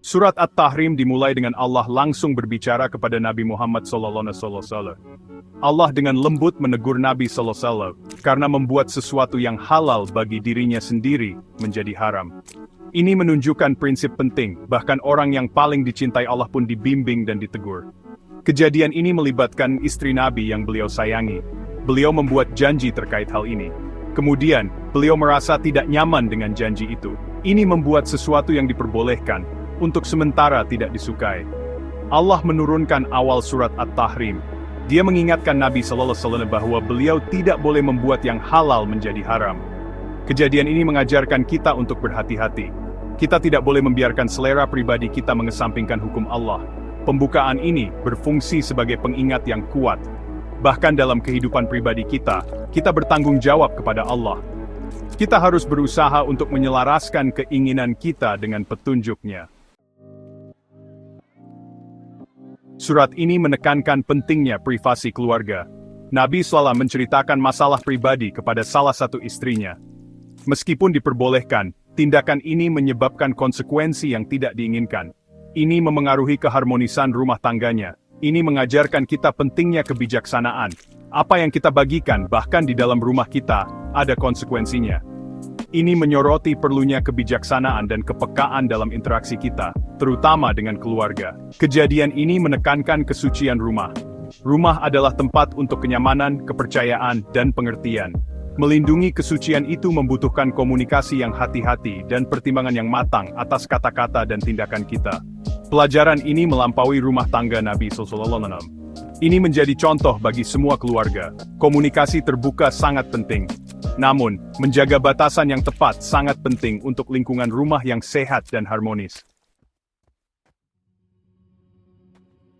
Surat At-Tahrim dimulai dengan Allah langsung berbicara kepada Nabi Muhammad SAW. Allah dengan lembut menegur Nabi SAW karena membuat sesuatu yang halal bagi dirinya sendiri menjadi haram. Ini menunjukkan prinsip penting, bahkan orang yang paling dicintai Allah pun dibimbing dan ditegur. Kejadian ini melibatkan istri Nabi yang beliau sayangi. Beliau membuat janji terkait hal ini. Kemudian, beliau merasa tidak nyaman dengan janji itu. Ini membuat sesuatu yang diperbolehkan untuk sementara tidak disukai. Allah menurunkan awal surat At-Tahrim. Dia mengingatkan Nabi SAW bahwa beliau tidak boleh membuat yang halal menjadi haram. Kejadian ini mengajarkan kita untuk berhati-hati. Kita tidak boleh membiarkan selera pribadi kita mengesampingkan hukum Allah. Pembukaan ini berfungsi sebagai pengingat yang kuat. Bahkan dalam kehidupan pribadi kita bertanggung jawab kepada Allah. Kita harus berusaha untuk menyelaraskan keinginan kita dengan petunjuk-Nya. Surat ini menekankan pentingnya privasi keluarga. Nabi SAW menceritakan masalah pribadi kepada salah satu istrinya. Meskipun diperbolehkan, tindakan ini menyebabkan konsekuensi yang tidak diinginkan. Ini memengaruhi keharmonisan rumah tangganya. Ini mengajarkan kita pentingnya kebijaksanaan. Apa yang kita bagikan bahkan di dalam rumah kita, ada konsekuensinya. Ini menyoroti perlunya kebijaksanaan dan kepekaan dalam interaksi kita, terutama dengan keluarga. Kejadian ini menekankan kesucian rumah. Rumah adalah tempat untuk kenyamanan, kepercayaan, dan pengertian. Melindungi kesucian itu membutuhkan komunikasi yang hati-hati dan pertimbangan yang matang atas kata-kata dan tindakan kita. Pelajaran ini melampaui rumah tangga Nabi SAW. Ini menjadi contoh bagi semua keluarga. Komunikasi terbuka sangat penting. Namun, menjaga batasan yang tepat sangat penting untuk lingkungan rumah yang sehat dan harmonis.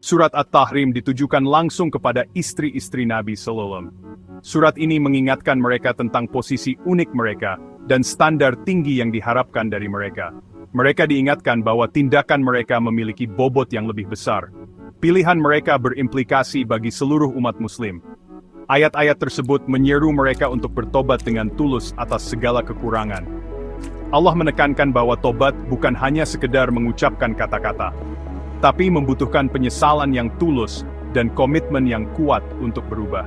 Surat At-Tahrim ditujukan langsung kepada istri-istri Nabi SAW. Surat ini mengingatkan mereka tentang posisi unik mereka dan standar tinggi yang diharapkan dari mereka. Mereka diingatkan bahwa tindakan mereka memiliki bobot yang lebih besar. Pilihan mereka berimplikasi bagi seluruh umat Muslim. Ayat-ayat tersebut menyeru mereka untuk bertobat dengan tulus atas segala kekurangan. Allah menekankan bahwa tobat bukan hanya sekedar mengucapkan kata-kata, tapi membutuhkan penyesalan yang tulus dan komitmen yang kuat untuk berubah.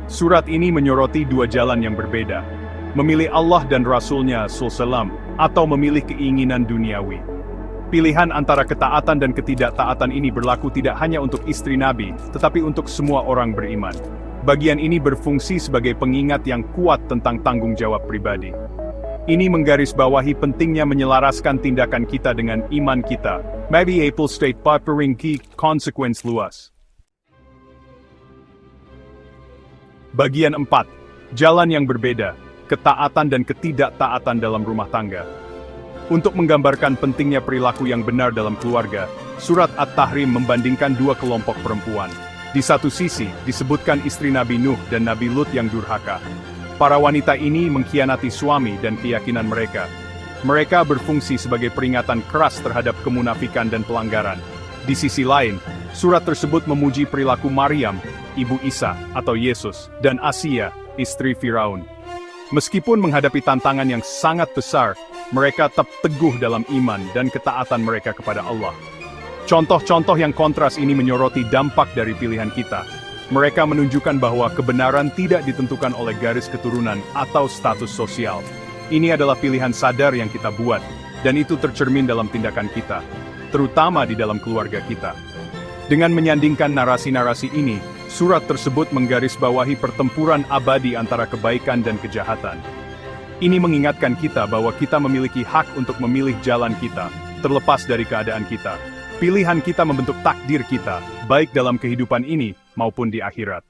Surat ini menyoroti dua jalan yang berbeda. Memilih Allah dan Rasul-Nya SAW, atau memilih keinginan duniawi. Pilihan antara ketaatan dan ketidaktaatan ini berlaku tidak hanya untuk istri Nabi, tetapi untuk semua orang beriman. Bagian ini berfungsi sebagai pengingat yang kuat tentang tanggung jawab pribadi. Ini menggarisbawahi pentingnya menyelaraskan tindakan kita dengan iman kita. Maybe Apple State memiliki konsekuensi luas. Bagian 4. Jalan yang berbeda, ketaatan dan ketidaktaatan dalam rumah tangga. Untuk menggambarkan pentingnya perilaku yang benar dalam keluarga, surat At-Tahrim membandingkan dua kelompok perempuan. Di satu sisi, disebutkan istri Nabi Nuh dan Nabi Lut yang durhaka. Para wanita ini mengkhianati suami dan keyakinan mereka. Mereka berfungsi sebagai peringatan keras terhadap kemunafikan dan pelanggaran. Di sisi lain, surat tersebut memuji perilaku Maryam, ibu Isa atau Yesus, dan Asia, istri Firaun. Meskipun menghadapi tantangan yang sangat besar, mereka tetap teguh dalam iman dan ketaatan mereka kepada Allah. Contoh-contoh yang kontras ini menyoroti dampak dari pilihan kita. Mereka menunjukkan bahwa kebenaran tidak ditentukan oleh garis keturunan atau status sosial. Ini adalah pilihan sadar yang kita buat, dan itu tercermin dalam tindakan kita, terutama di dalam keluarga kita. Dengan menyandingkan narasi-narasi ini, surat tersebut menggarisbawahi pertempuran abadi antara kebaikan dan kejahatan. Ini mengingatkan kita bahwa kita memiliki hak untuk memilih jalan kita, terlepas dari keadaan kita. Pilihan kita membentuk takdir kita, baik dalam kehidupan ini maupun di akhirat.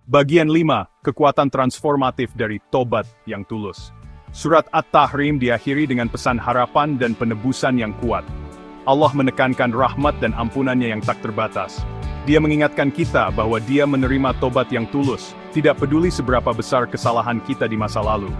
Bagian 5. Kekuatan transformatif dari tobat yang tulus. Surat At-Tahrim diakhiri dengan pesan harapan dan penebusan yang kuat. Allah menekankan rahmat dan ampunannya yang tak terbatas. Dia mengingatkan kita bahwa Dia menerima tobat yang tulus, tidak peduli seberapa besar kesalahan kita di masa lalu.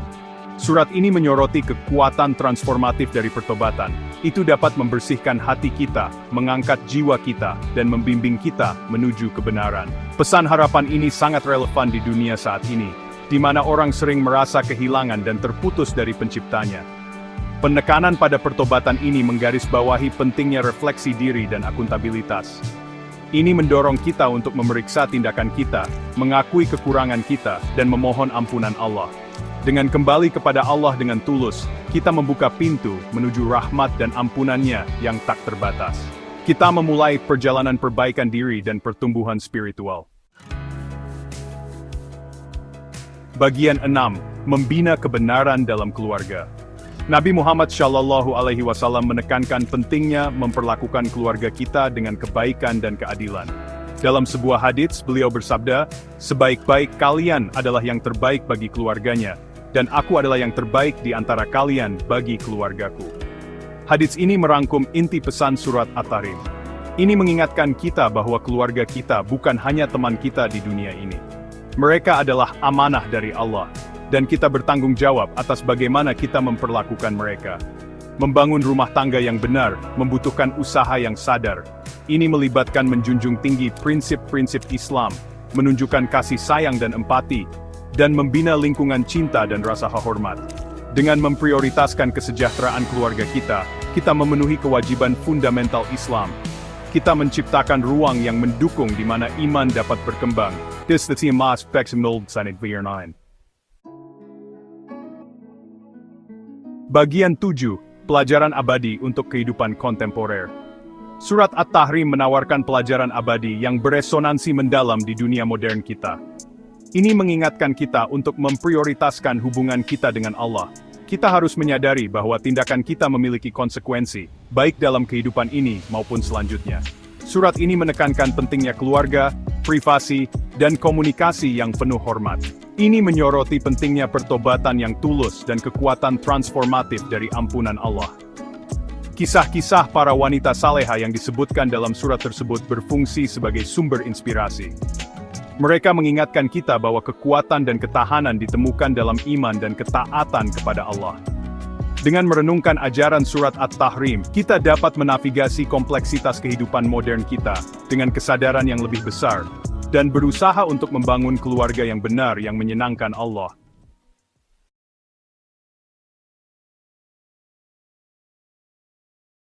Surat ini menyoroti kekuatan transformatif dari pertobatan. Itu dapat membersihkan hati kita, mengangkat jiwa kita, dan membimbing kita menuju kebenaran. Pesan harapan ini sangat relevan di dunia saat ini, di mana orang sering merasa kehilangan dan terputus dari penciptanya. Penekanan pada pertobatan ini menggarisbawahi pentingnya refleksi diri dan akuntabilitas. Ini mendorong kita untuk memeriksa tindakan kita, mengakui kekurangan kita, dan memohon ampunan Allah. Dengan kembali kepada Allah dengan tulus, kita membuka pintu menuju rahmat dan ampunannya yang tak terbatas. Kita memulai perjalanan perbaikan diri dan pertumbuhan spiritual. Bagian 6. Membina kebenaran dalam keluarga. Nabi Muhammad SAW menekankan pentingnya memperlakukan keluarga kita dengan kebaikan dan keadilan. Dalam sebuah hadits, beliau bersabda, "Sebaik-baik kalian adalah yang terbaik bagi keluarganya, dan aku adalah yang terbaik di antara kalian bagi keluargaku." Hadits ini merangkum inti pesan surat At-Tahrim. Ini mengingatkan kita bahwa keluarga kita bukan hanya teman kita di dunia ini. Mereka adalah amanah dari Allah. Dan kita bertanggung jawab atas bagaimana kita memperlakukan mereka. Membangun rumah tangga yang benar membutuhkan usaha yang sadar. Ini melibatkan menjunjung tinggi prinsip-prinsip Islam, menunjukkan kasih sayang dan empati, dan membina lingkungan cinta dan rasa hormat. Dengan memprioritaskan kesejahteraan keluarga kita memenuhi kewajiban fundamental Islam. Kita menciptakan ruang yang mendukung di mana iman dapat berkembang. This is the aspects of 9. Bagian 7. Pelajaran abadi untuk kehidupan kontemporer. Surat At-Tahrim menawarkan pelajaran abadi yang beresonansi mendalam di dunia modern kita. Ini mengingatkan kita untuk memprioritaskan hubungan kita dengan Allah. Kita harus menyadari bahwa tindakan kita memiliki konsekuensi, baik dalam kehidupan ini maupun selanjutnya. Surat ini menekankan pentingnya keluarga, privasi, dan komunikasi yang penuh hormat. Ini menyoroti pentingnya pertobatan yang tulus dan kekuatan transformatif dari ampunan Allah. Kisah-kisah para wanita saleha yang disebutkan dalam surat tersebut berfungsi sebagai sumber inspirasi. Mereka mengingatkan kita bahwa kekuatan dan ketahanan ditemukan dalam iman dan ketaatan kepada Allah. Dengan merenungkan ajaran surat At-Tahrim, kita dapat menavigasi kompleksitas kehidupan modern kita dengan kesadaran yang lebih besar, dan berusaha untuk membangun keluarga yang benar yang menyenangkan Allah.